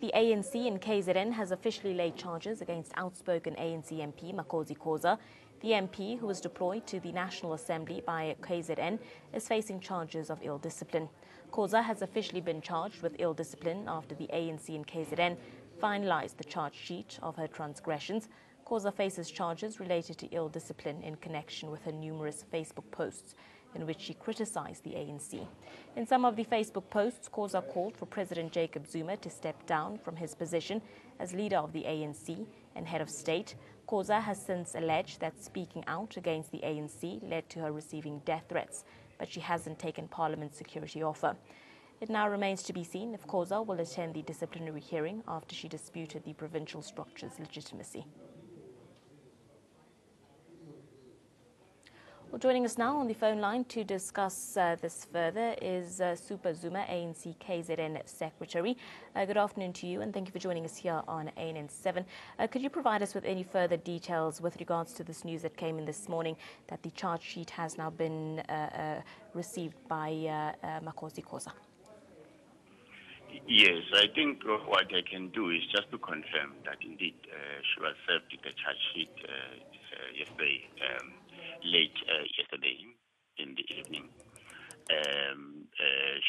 The ANC in KZN has officially laid charges against outspoken ANC MP Khoza. The MP, who was deployed to the National Assembly by KZN, is facing charges of ill discipline. Khoza has officially been charged with ill discipline after the ANC in KZN finalized the charge sheet of her transgressions. Khoza faces charges related to ill discipline in connection with her numerous Facebook posts in which she criticized the ANC. In some of the Facebook posts, Khoza called for President Jacob Zuma to step down from his position as leader of the ANC and head of state. Khoza has since alleged that speaking out against the ANC led to her receiving death threats, but she hasn't taken Parliament's security offer. It now remains to be seen if Khoza will attend the disciplinary hearing after she disputed the provincial structure's legitimacy. Well, joining us now on the phone line to discuss this further is Super Zuma, ANC KZN Secretary. Good afternoon to you, and thank you for joining us here on ANN7. Could you provide us with any further details with regards to this news that came in this morning that the charge sheet has now been received by Khoza? Yes, I think what I can do is just to confirm that indeed she was served with the charge sheet yesterday. Late yesterday in the evening.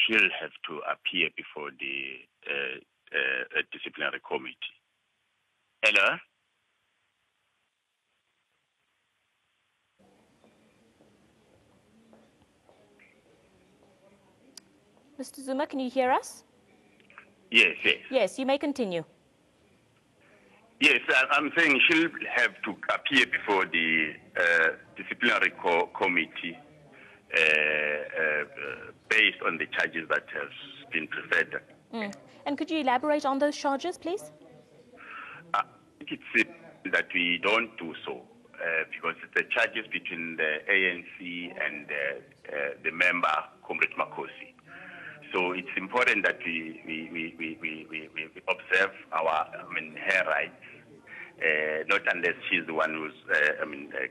She'll have to appear before the disciplinary committee. Hello? Mr. Zuma, can you hear us? Yes, yes. Yes, you may continue. Yes, I'm saying she'll have to appear before the disciplinary committee based on the charges that have been presented. And could you elaborate on those charges, please? I think it's that we don't do so because the charges between the ANC and the member, Comrade Makosi. So it's important that we observe her rights, not unless she's the one who's,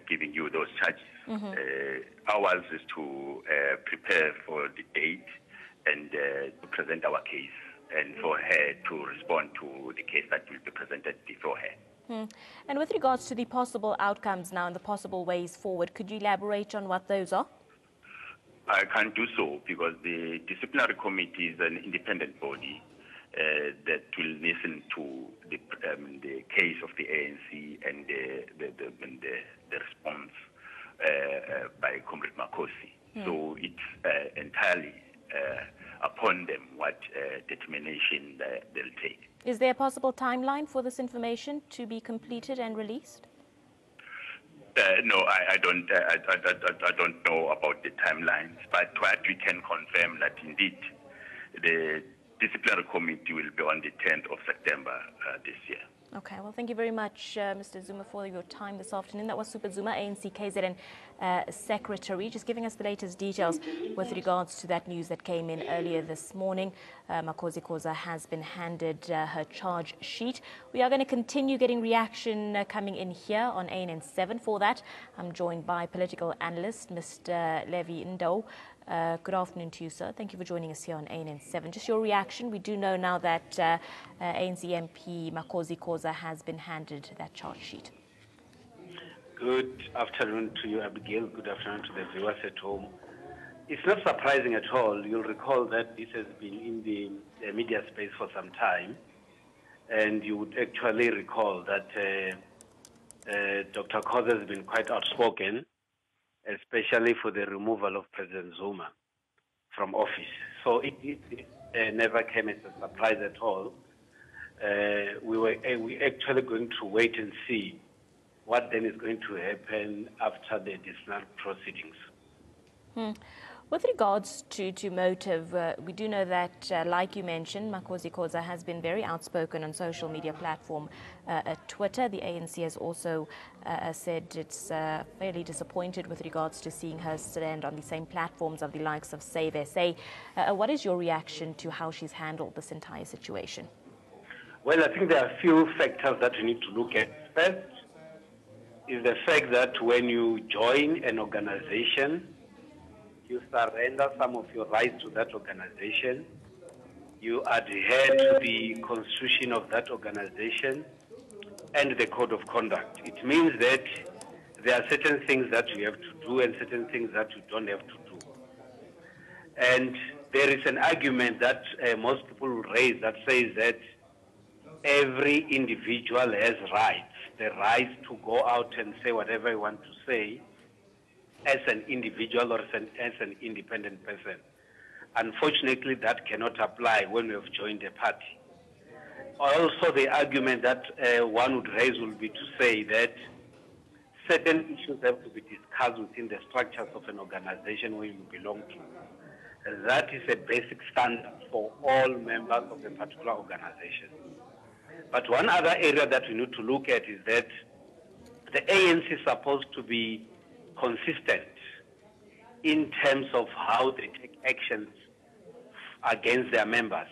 giving you those charges. Ours is to prepare for the date and to present our case, and for her to respond to the case that will be presented before her. And with regards to the possible outcomes now and the possible ways forward, could you elaborate on what those are? I can't do so because the disciplinary committee is an independent body that will listen to the case of the ANC and the response by Comrade Makosi. So it's entirely upon them what determination they'll take. Is there a possible timeline for this information to be completed and released? No, I don't know about the timelines, but what we can confirm that indeed the disciplinary committee will be on the 10th of September this year. Okay, well, thank you very much, Mr. Zuma, for your time this afternoon. That was Super Zuma, ANC KZN Secretary, just giving us the latest details with regards to that news that came in earlier this morning. Khoza has been handed her charge sheet. We are going to continue getting reaction coming in here on ANN7. For that, I'm joined by political analyst Mr. Levi Ndo. Good afternoon to you, sir. Thank you for joining us here on ANN7. Just your reaction. We do know now that ANC MP Khoza has been handed that charge sheet. Good afternoon to you, Abigail. Good afternoon to the viewers at home. It's not surprising at all. You'll recall that this has been in the media space for some time. And you would actually recall that Dr. Khoza has been quite outspoken, especially for the removal of President Zuma from office. So it never came as a surprise at all. We actually going to wait and see what then is going to happen after the disciplinary proceedings. With regards to motive, we do know that, like you mentioned, Khoza has been very outspoken on social media platform Twitter. The ANC has also said it's fairly disappointed with regards to seeing her stand on the same platforms of the likes of Save SA. What is your reaction to how she's handled this entire situation? Well, I think there are a few factors that we need to look at. First is the fact that when you join an organization, you surrender some of your rights to that organization. you adhere to the constitution of that organization and the code of conduct. It means that there are certain things that you have to do and certain things that you don't have to do. And there is an argument that most people raise that says that every individual has rights, the right to go out and say whatever you want to say as an individual or as an independent person. Unfortunately, that cannot apply when you have joined a party. Also, the argument that one would raise will be to say that certain issues have to be discussed within the structures of an organization where you belong to. That is a basic standard for all members of a particular organization. But one other area that we need to look at is that the ANC is supposed to be consistent in terms of how they take actions against their members.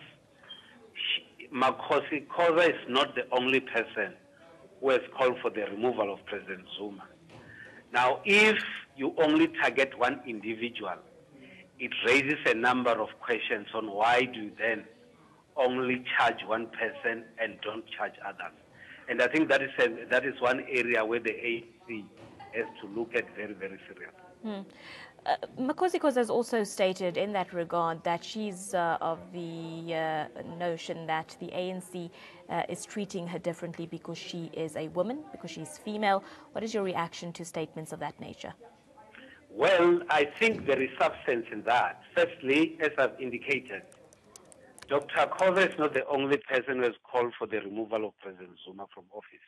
Khoza is not the only person who has called for the removal of President Zuma. Now, if you only target one individual, it raises a number of questions on why do you then only charge one person and don't charge others. And I think that is one area where the ANC has to look at very, very seriously. Khoza has also stated in that regard that she's of the notion that the ANC is treating her differently because she is a woman, because she's female. What is your reaction to statements of that nature? Well, I think there is substance in that. Firstly, as I've indicated, Dr. Khoza is not the only person who has called for the removal of President Zuma from office.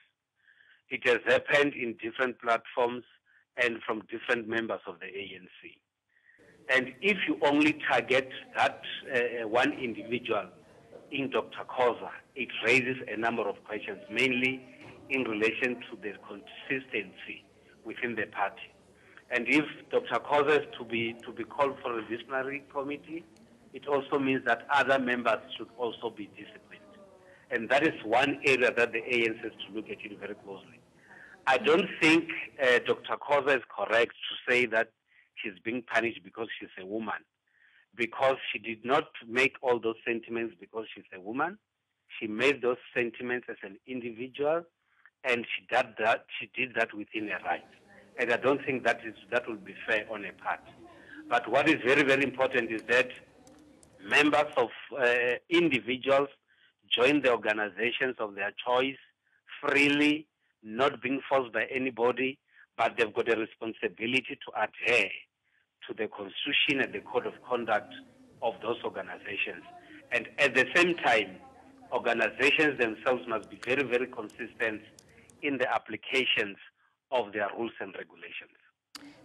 It has happened in different platforms and from different members of the ANC. And if you only target that one individual in Dr. Khoza, it raises a number of questions, mainly in relation to the consistency within the party. And if Dr. Khoza is to be called for a disciplinary committee, it also means that other members should also be disciplined. And that is one area that the ANC has to look at it very closely. I don't think Dr. Khoza is correct to say that she's being punished because she's a woman, because she did not make all those sentiments because she's a woman. She made those sentiments as an individual, and she did that within her right. And I don't think that will be fair on her part. But what is very, very important is that members of individuals join the organizations of their choice freely, not being forced by anybody, but they've got a responsibility to adhere to the constitution and the code of conduct of those organizations. And at the same time, organizations themselves must be very, very consistent in the applications of their rules and regulations.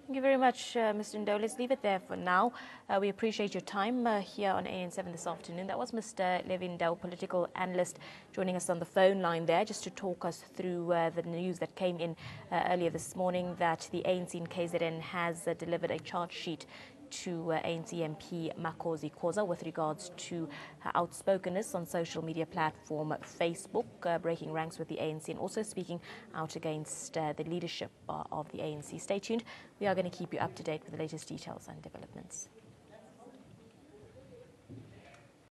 Thank you very much, Mr. Ndo. Let's leave it there for now. We appreciate your time here on AN7 this afternoon. That was Mr. Levin Ndo, political analyst, joining us on the phone line there just to talk us through the news that came in earlier this morning that the ANC in KZN has delivered a charge sheet to ANC MP Khoza with regards to her outspokenness on social media platform Facebook, breaking ranks with the ANC and also speaking out against the leadership of the ANC. Stay tuned. We are going to keep you up to date with the latest details and developments.